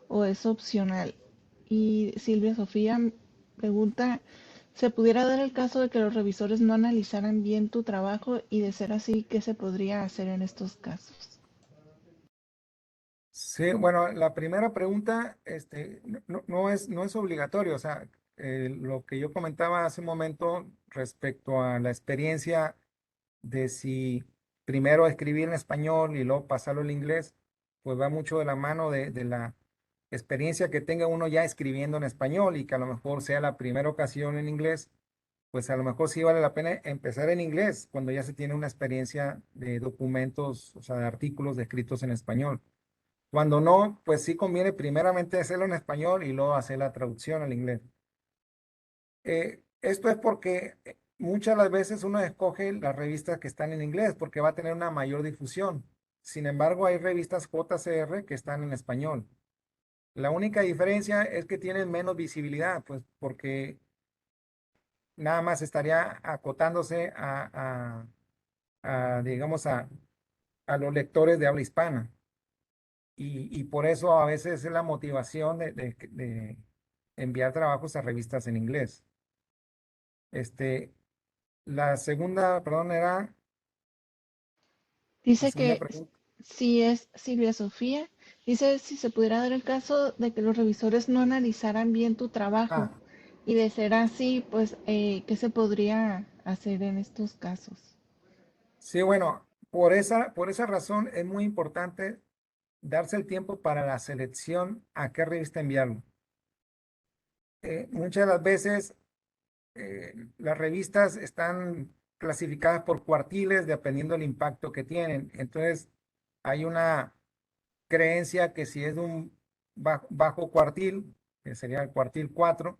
o es opcional? Y Silvia Sofía pregunta, ¿se pudiera dar el caso de que los revisores no analizaran bien tu trabajo y de ser así, qué se podría hacer en estos casos? Sí, bueno, la primera pregunta, no es obligatorio. O sea, lo que yo comentaba hace un momento respecto a la experiencia de si primero escribir en español y luego pasarlo al inglés, pues va mucho de la mano de la experiencia que tenga uno ya escribiendo en español y que a lo mejor sea la primera ocasión en inglés pues a lo mejor sí vale la pena empezar en inglés cuando ya se tiene una experiencia de documentos, o sea, de artículos escritos en español. Cuando no, pues sí conviene primeramente hacerlo en español y luego hacer la traducción al inglés. Esto es porque muchas de las veces uno escoge las revistas que están en inglés porque va a tener una mayor difusión. Sin embargo, hay revistas JCR que están en español. La única diferencia es que tienen menos visibilidad, pues porque nada más estaría acotándose digamos, a los lectores de habla hispana. Y por eso a veces es la motivación de enviar trabajos a revistas en inglés. Este, la segunda, perdón, era la Dice segunda que pregunta. si es Silvia Sofía, dice si se pudiera dar el caso de que los revisores no analizaran bien tu trabajo Ah, y de ser así, pues, ¿qué se podría hacer en estos casos? sí, bueno, por esa razón es muy importante darse el tiempo para la selección a qué revista enviarlo. Muchas de las veces las revistas están clasificadas por cuartiles dependiendo del impacto que tienen. Entonces, hay una creencia que si es de un bajo cuartil, que sería el cuartil 4,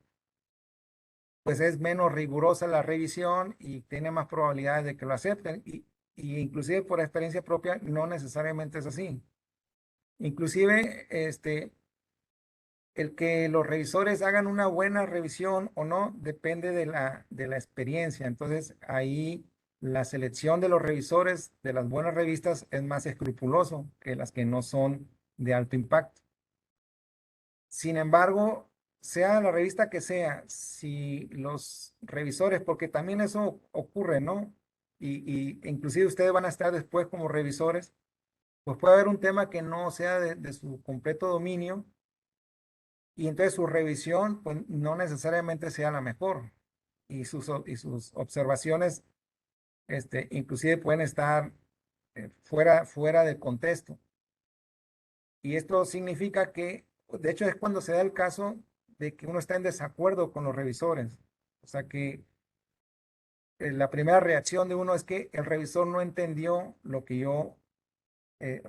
pues es menos rigurosa la revisión y tiene más probabilidades de que lo acepten. Y inclusive por experiencia propia, no necesariamente es así. Inclusive, el que los revisores hagan una buena revisión o no depende de la experiencia. Entonces, ahí la selección de los revisores de las buenas revistas es más escrupuloso que las que no son de alto impacto. Sin embargo, sea la revista que sea, si los revisores, porque también eso ocurre, ¿no? Y inclusive ustedes van a estar después como revisores, pues puede haber un tema que no sea de su completo dominio y entonces su revisión pues, no necesariamente sea la mejor y sus observaciones inclusive pueden estar fuera del contexto. Y esto significa que, de hecho, es cuando se da el caso de que uno está en desacuerdo con los revisores. O sea que la primera reacción de uno es que el revisor no entendió lo que yo,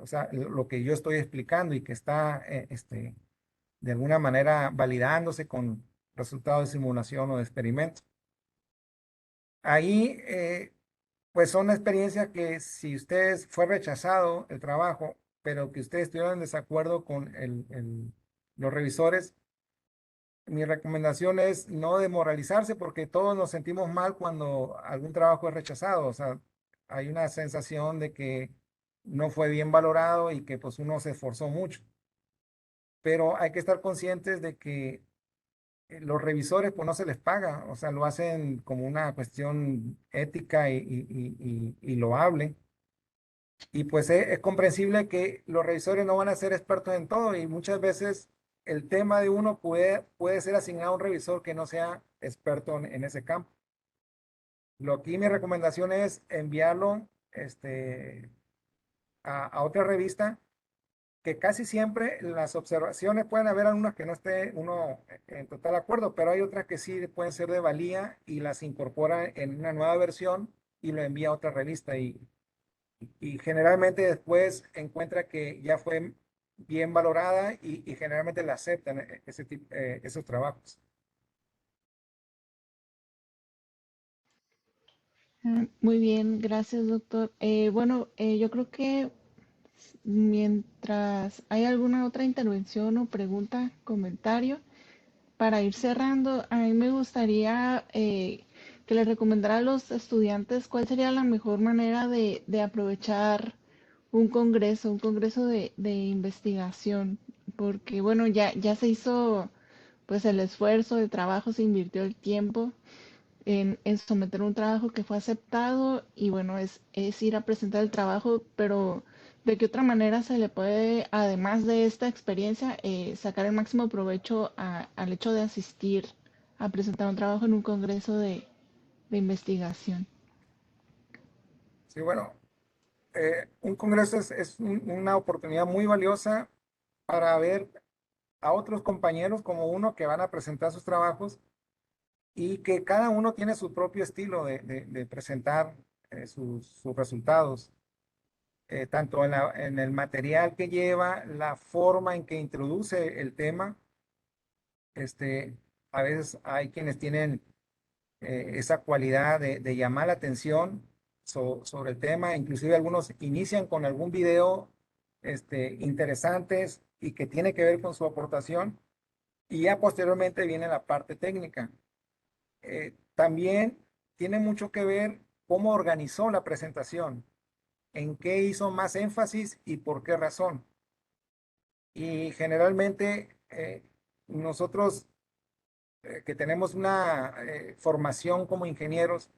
o sea, lo que yo estoy explicando y que está, de alguna manera validándose con resultados de simulación o de experimento. Ahí, pues son experiencias que si ustedes fue rechazado el trabajo, pero que ustedes estuvieron en desacuerdo con los revisores, mi recomendación es no demoralizarse porque todos nos sentimos mal cuando algún trabajo es rechazado. O sea, hay una sensación de que no fue bien valorado y que pues uno se esforzó mucho. Pero hay que estar conscientes de que los revisores pues no se les paga, o sea, lo hacen como una cuestión ética y loable. Y pues es comprensible que los revisores no van a ser expertos en todo y muchas veces el tema de uno puede ser asignado a un revisor que no sea experto en ese campo. Lo que mi recomendación es enviarlo a otra revista que casi siempre las observaciones pueden haber algunas que no esté uno en total acuerdo, pero hay otras que sí pueden ser de valía y las incorpora en una nueva versión y lo envía a otra revista y generalmente después encuentra que ya fue bien valorada y generalmente la aceptan esos trabajos. Muy bien, gracias, doctor. Bueno, yo creo que mientras hay alguna otra intervención o pregunta, comentario, para ir cerrando, a mí me gustaría que le recomendara a los estudiantes cuál sería la mejor manera de aprovechar un congreso de investigación, porque bueno, ya se hizo pues el esfuerzo, el trabajo, se invirtió el tiempo en someter un trabajo que fue aceptado y bueno, es ir a presentar el trabajo, pero ¿de qué otra manera se le puede, además de esta experiencia, sacar el máximo provecho al hecho de asistir a presentar un trabajo en un congreso de investigación? Sí, bueno, un congreso es una oportunidad muy valiosa para ver a otros compañeros como uno que van a presentar sus trabajos y que cada uno tiene su propio estilo de presentar sus resultados, tanto en el material que lleva, la forma en que introduce el tema. A veces hay quienes tienen esa cualidad de llamar la atención sobre el tema, inclusive algunos inician con algún video interesantes y que tiene que ver con su aportación, y ya posteriormente viene la parte técnica. También tiene mucho que ver cómo organizó la presentación, en qué hizo más énfasis y por qué razón. Y generalmente nosotros que tenemos una formación como ingenieros,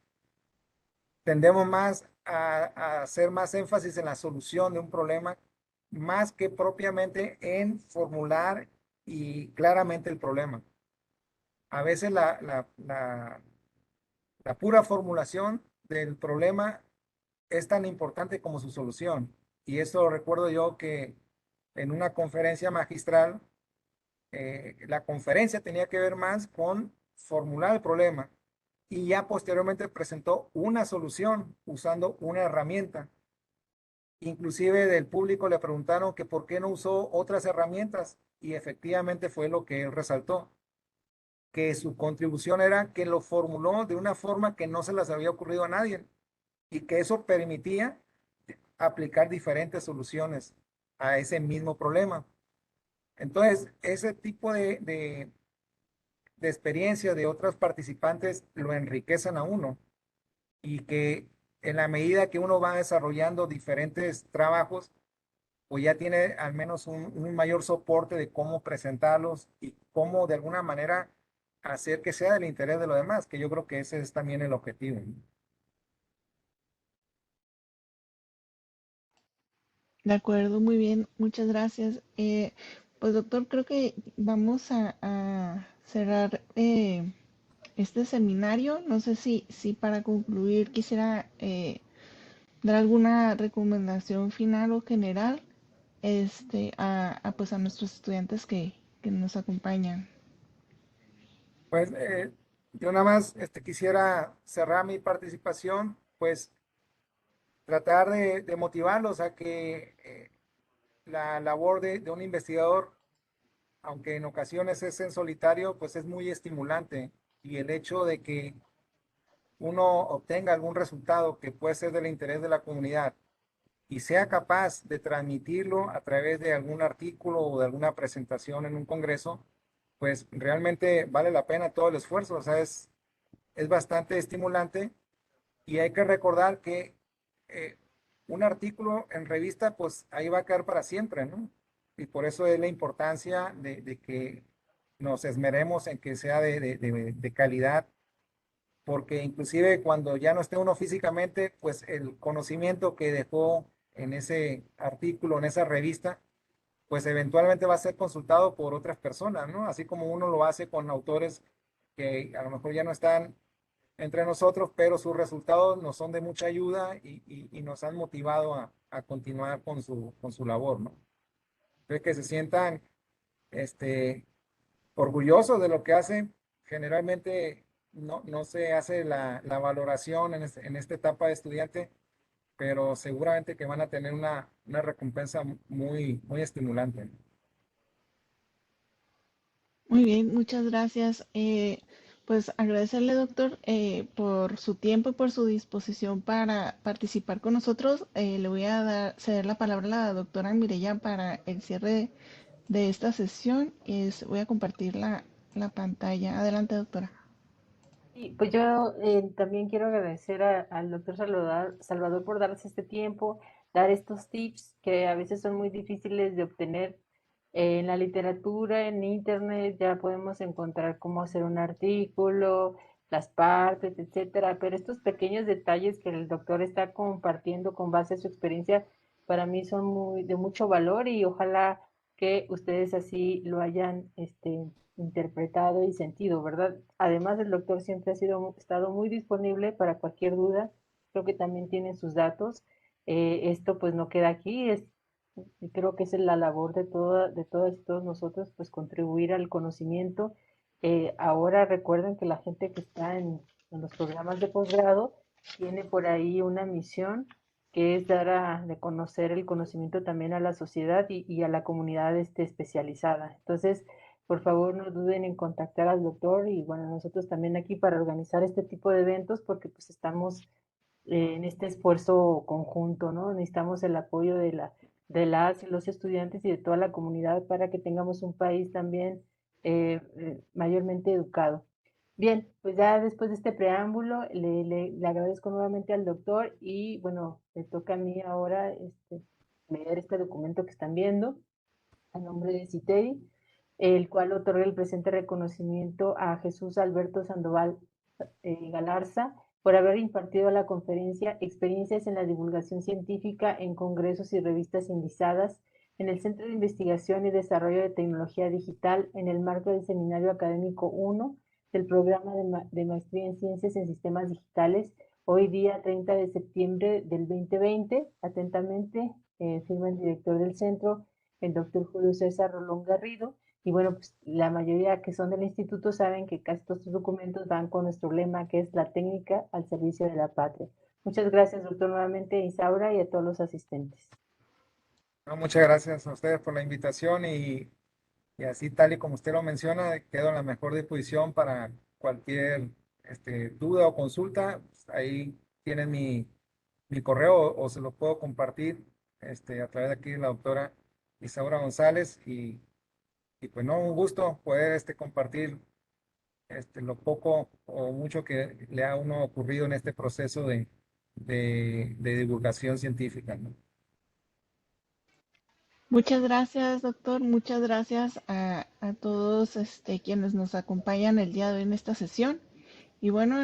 tendemos más a hacer más énfasis en la solución de un problema, más que propiamente en formular y claramente el problema. A veces la pura formulación del problema es tan importante como su solución. Y eso recuerdo yo que en una conferencia magistral, la conferencia tenía que ver más con formular el problema y ya posteriormente presentó una solución usando una herramienta. Inclusive del público le preguntaron que por qué no usó otras herramientas, y efectivamente fue lo que él resaltó, que su contribución era que lo formuló de una forma que no se les había ocurrido a nadie y que eso permitía aplicar diferentes soluciones a ese mismo problema. Entonces, ese tipo de experiencia de otros participantes lo enriquecen a uno, y que en la medida que uno va desarrollando diferentes trabajos, pues ya tiene al menos un mayor soporte de cómo presentarlos y cómo de alguna manera hacer que sea del interés de los demás, que yo creo que ese es también el objetivo, ¿no? De acuerdo, muy bien, muchas gracias. Pues doctor, creo que vamos a cerrar este seminario. No sé si para concluir quisiera dar alguna recomendación final o general pues a nuestros estudiantes que nos acompañan. Pues yo nada más quisiera cerrar mi participación, pues tratar de motivarlos a que la labor de un investigador, aunque en ocasiones es en solitario, pues es muy estimulante, y el hecho de que uno obtenga algún resultado que puede ser del interés de la comunidad y sea capaz de transmitirlo a través de algún artículo o de alguna presentación en un congreso, pues realmente vale la pena todo el esfuerzo. O sea, es bastante estimulante, y hay que recordar que eh, un artículo en revista, pues ahí va a quedar para siempre, ¿no? Y por eso es la importancia de que nos esmeremos en que sea de calidad, porque inclusive cuando ya no esté uno físicamente, pues el conocimiento que dejó en ese artículo, en esa revista, pues eventualmente va a ser consultado por otras personas, ¿no? Así como uno lo hace con autores que a lo mejor ya no están entre nosotros, pero sus resultados nos son de mucha ayuda y nos han motivado a continuar con su labor, ¿no? Entonces, que se sientan este, orgullosos de lo que hacen. Generalmente no se hace la valoración en esta etapa de estudiante, pero seguramente que van a tener una recompensa muy estimulante. Muy bien, muchas gracias. Pues agradecerle, doctor, por su tiempo y por su disposición para participar con nosotros. Le voy a ceder la palabra a la doctora Mireya para el cierre de esta sesión. Voy a compartir la pantalla. Adelante, doctora. Y pues yo también quiero agradecer al doctor Salvador por darnos este tiempo, dar estos tips que a veces son muy difíciles de obtener en la literatura, en internet, ya podemos encontrar cómo hacer un artículo, las partes, etcétera, pero estos pequeños detalles que el doctor está compartiendo con base a su experiencia, para mí son de mucho valor, y ojalá que ustedes así lo hayan interpretado y sentido, ¿verdad? Además, el doctor siempre ha estado muy disponible para cualquier duda. Creo que también tiene sus datos. Esto pues no queda aquí, y creo que es la labor de todas y todos nosotros, pues contribuir al conocimiento Ahora recuerden que la gente que está en los programas de posgrado tiene por ahí una misión que es dar de conocer el conocimiento también a la sociedad y a la comunidad especializada. Entonces, por favor, no duden en contactar al doctor y bueno, nosotros también aquí para organizar este tipo de eventos porque pues estamos en este esfuerzo conjunto, ¿no? Necesitamos el apoyo de las y los estudiantes y de toda la comunidad para que tengamos un país también mayormente educado. Bien, pues ya después de este preámbulo, le agradezco nuevamente al doctor y bueno, me toca a mí ahora leer este documento que están viendo a nombre de CITEDI, el cual otorga el presente reconocimiento a Jesús Alberto Sandoval Galarza por haber impartido la conferencia Experiencias en la divulgación científica en congresos y revistas indizadas en el Centro de Investigación y Desarrollo de Tecnología Digital en el marco del Seminario Académico 1 del Programa de Maestría en Ciencias en Sistemas Digitales, hoy día 30 de septiembre del 2020. Atentamente, firma el director del centro, el doctor Julio César Rolón Garrido. Y bueno, pues la mayoría que son del instituto saben que casi todos estos documentos van con nuestro lema, que es la técnica al servicio de la patria. Muchas gracias, doctor, nuevamente, Isaura, y a todos los asistentes. No, muchas gracias a ustedes por la invitación y así tal y como usted lo menciona, quedo en la mejor disposición para cualquier duda o consulta. Pues, ahí tienen mi correo o se lo puedo compartir a través de aquí de la doctora Isaura González y pues no, un gusto poder compartir lo poco o mucho que le ha a uno ocurrido en este proceso de divulgación científica, ¿no? Muchas gracias, doctor. Muchas gracias a todos quienes nos acompañan el día de hoy en esta sesión. Y bueno,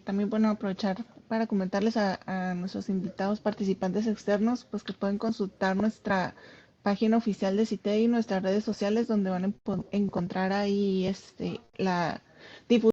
también bueno aprovechar para comentarles a nuestros invitados participantes externos, pues que pueden consultar nuestra página oficial de CITEDI y nuestras redes sociales donde van a encontrar ahí la difusión